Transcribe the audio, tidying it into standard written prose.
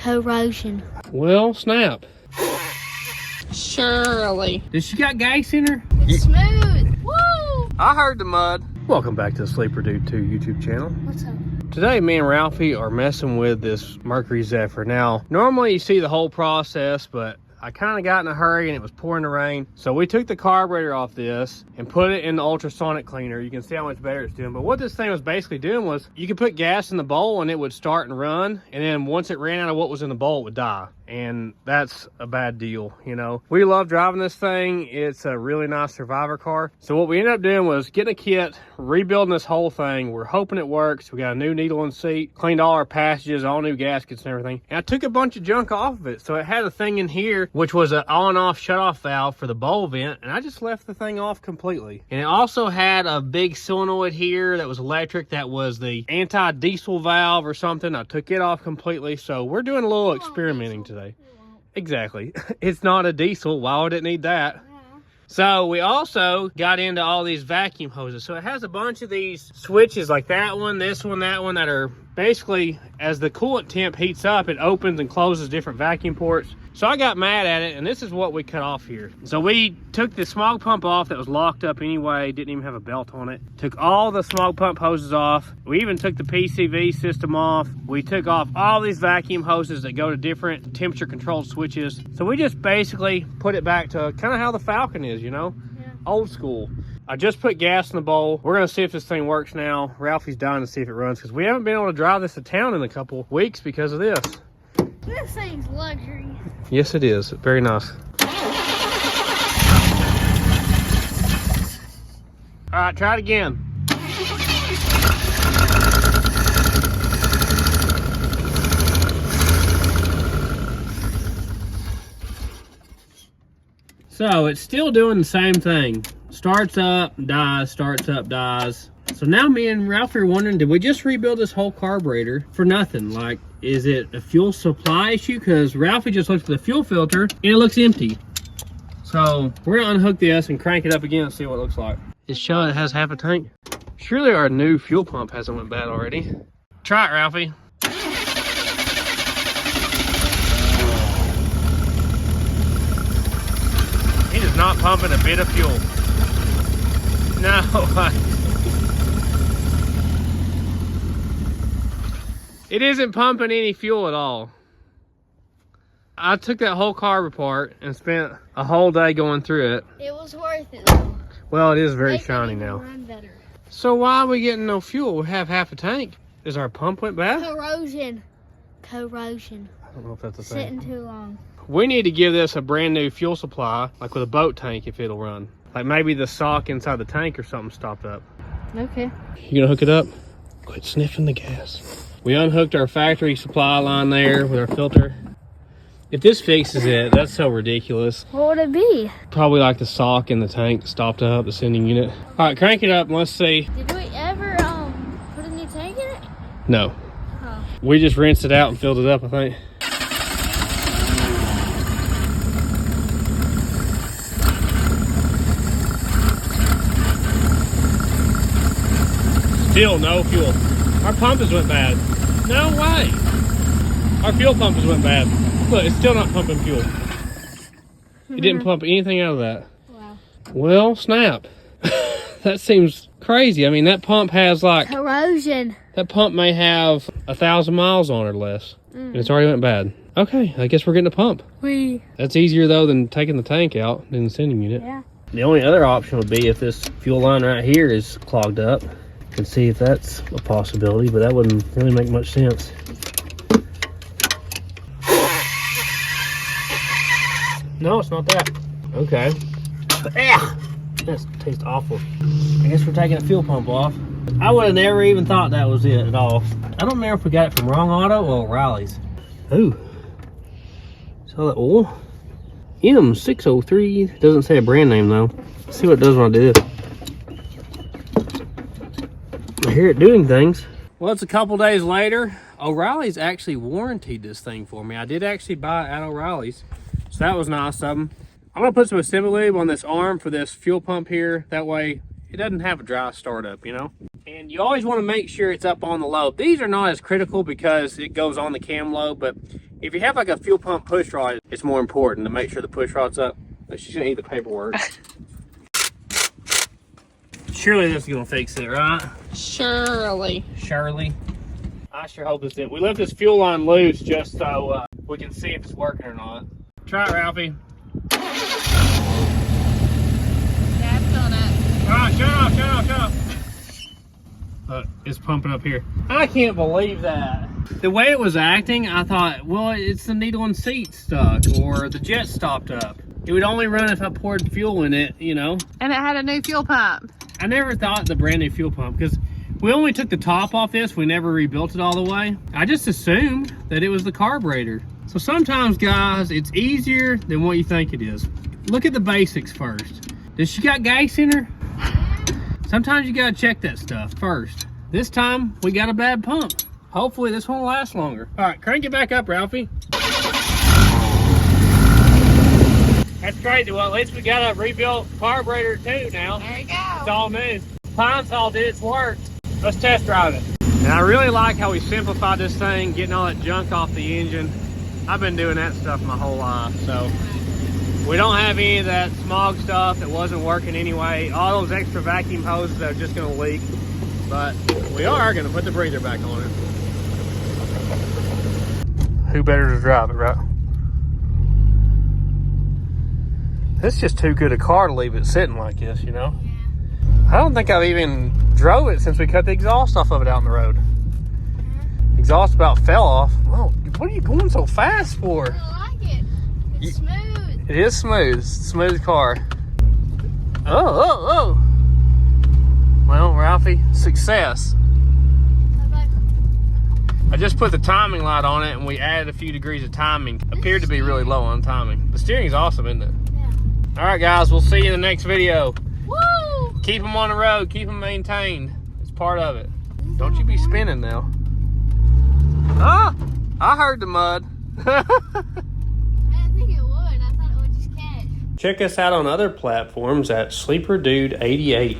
corrosion. Well, snap. Surely. Does she got gas in her? It's smooth. Woo! I heard the mud. Welcome back to the Sleeper Dude 2 YouTube channel. What's up? Today, me and Ralphie are messing with this Mercury Zephyr. Now, normally you see the whole process, but I kind of got in a hurry and it was pouring the rain. So we took the carburetor off this and put it in the ultrasonic cleaner. You can see how much better it's doing. But what this thing was basically doing was you could put gas in the bowl and it would start and run. And then once it ran out of what was in the bowl, it would die. And that's a bad deal, you know. We love driving this thing. It's a really nice survivor car. So what we ended up doing was getting a kit, rebuilding this whole thing. We're hoping it works. We got a new needle and seat, cleaned all our passages, all new gaskets and everything. And I took a bunch of junk off of it. So it had a thing in here, which was an on and off shut off valve for the bowl vent. And I just left the thing off completely. And it also had a big solenoid here that was electric. That was the anti-diesel valve or something. I took it off completely. So we're doing a little experimenting today. Exactly. It's not a diesel. Why would it need that? Yeah. So we also got into all these vacuum hoses. So it has a bunch of these switches like that one, this one, that one, that are basically, as the coolant temp heats up, it opens and closes different vacuum ports. So I got mad at it, and this is what we cut off here. So we took the smog pump off that was locked up anyway, didn't even have a belt on it. Took all the smog pump hoses off. We even took the PCV system off. We took off all these vacuum hoses that go to different temperature controlled switches. So we just basically put it back to kind of how the Falcon is, you know? Yeah. Old school. I just put gas in the bowl. We're gonna see if this thing works now. Ralphie's dying to see if it runs because we haven't been able to drive this to town in a couple weeks because of this. This thing's luxury. Yes, it is. Very nice. All right, try it again. So it's still doing the same thing. Starts up, dies, starts up, dies. So now me and Ralphie are wondering, did we just rebuild this whole carburetor for nothing? Like, is it a fuel supply issue? Because Ralphie just looked at the fuel filter and it looks empty. So we're gonna unhook this and crank it up again and see what it looks like. It's showing it has half a tank. Surely our new fuel pump hasn't went bad already. Try it, Ralphie. He is not pumping a bit of fuel. No. It isn't pumping any fuel at all. I took that whole carb apart and spent a whole day going through it. It was worth it though. Well, it is very shiny now. Run better. So why are we getting no fuel? We have half a tank. Is our pump went bad? Corrosion. Corrosion. I don't know if that's a thing. Sitting too long. We need to give this a brand new fuel supply, like with a boat tank if it'll run. Like maybe the sock inside the tank or something stopped up. Okay. You gonna hook it up? Quit sniffing the gas. We unhooked our factory supply line there with our filter. If this fixes it, that's so ridiculous. What would it be? Probably like the sock in the tank stopped up, the sending unit. All right, crank it up and let's see. Did we ever put a new tank in it? No. Oh. We just rinsed it out and filled it up, I think. Still no fuel. Our pump has went bad. No way. Our fuel pump has went bad. Look, it's still not pumping fuel. It didn't pump anything out of that. Wow. Well, snap. That seems crazy. I mean, that pump has like... Corrosion. That pump may have 1,000 miles on it or less. And it's already went bad. Okay, I guess we're getting a pump. That's easier though than taking the tank out in the sending unit. Yeah. The only other option would be if this fuel line right here is clogged up. And see if that's a possibility, but that wouldn't really make much sense. No, it's not that. Okay. Yeah, that tastes awful. I guess we're taking the fuel pump off. I would have never even thought that was it at all. I don't remember if we got it from Wrong Auto or O'Reilly's. Ooh. So that oil. M603. Doesn't say a brand name though. Let's see what it does when I do this. I hear it doing things. Well, it's a couple days later. O'Reilly's actually warranted this thing for me. I did actually buy it at O'Reilly's, so that was nice of them. I'm gonna put some assembly lube on this arm for this fuel pump here. That way it doesn't have a dry startup, you know? And you always want to make sure it's up on the lobe. These are not as critical because it goes on the cam lobe, but If you have like a fuel pump push rod, it's more important to make sure the push rod's up. But she's gonna eat the paperwork. Surely this is gonna fix it, right? Surely. Surely. I sure hope this is. We left this fuel line loose just so we can see if it's working or not. Try it, Ralphie. Yeah, I'm feeling it. All right, shut off, shut off, shut off. Look, it's pumping up here. I can't believe that. The way it was acting, I thought, well, it's the needle and seat stuck or the jet stopped up. It would only run if I poured fuel in it, you know. And it had a new fuel pump. I never thought the brand new fuel pump because we only took the top off this. We never rebuilt it all the way. I just assumed that it was the carburetor. So sometimes, guys, it's easier than what you think it is. Look at the basics first. Does she got gas in her? Sometimes you gotta check that stuff first. This time, we got a bad pump. Hopefully this one will last longer. All right, crank it back up, Ralphie. That's crazy. Well, at least we got a rebuilt carburetor too now. There you go. It's all new. Pine Sol did its work. Let's test drive it. And I really like how we simplified this thing, getting all that junk off the engine. I've been doing that stuff my whole life, so we don't have any of that smog stuff that wasn't working anyway. All those extra vacuum hoses that are just gonna leak. But we are gonna put the breather back on it. Who better to drive it, right? It's just too good a car to leave it sitting like this, you know? I don't think I've even drove it since we cut the exhaust off of it out on the road. Exhaust about fell off. Whoa, what are you going so fast for? I like it. It's smooth. It is smooth. It's a smooth car. Oh. Well, Ralphie, success. I just put the timing light on it and we added a few degrees of timing. Appeared to be really low on timing. The steering's awesome, isn't it? Yeah. All right, guys, we'll see you in the next video. Woo! Keep them on the road, keep them maintained. It's part of it. Don't you be spinning now. Ah, I heard the mud. I didn't think it would. I thought it would just catch. Check us out on other platforms at Sleeper Dude 88.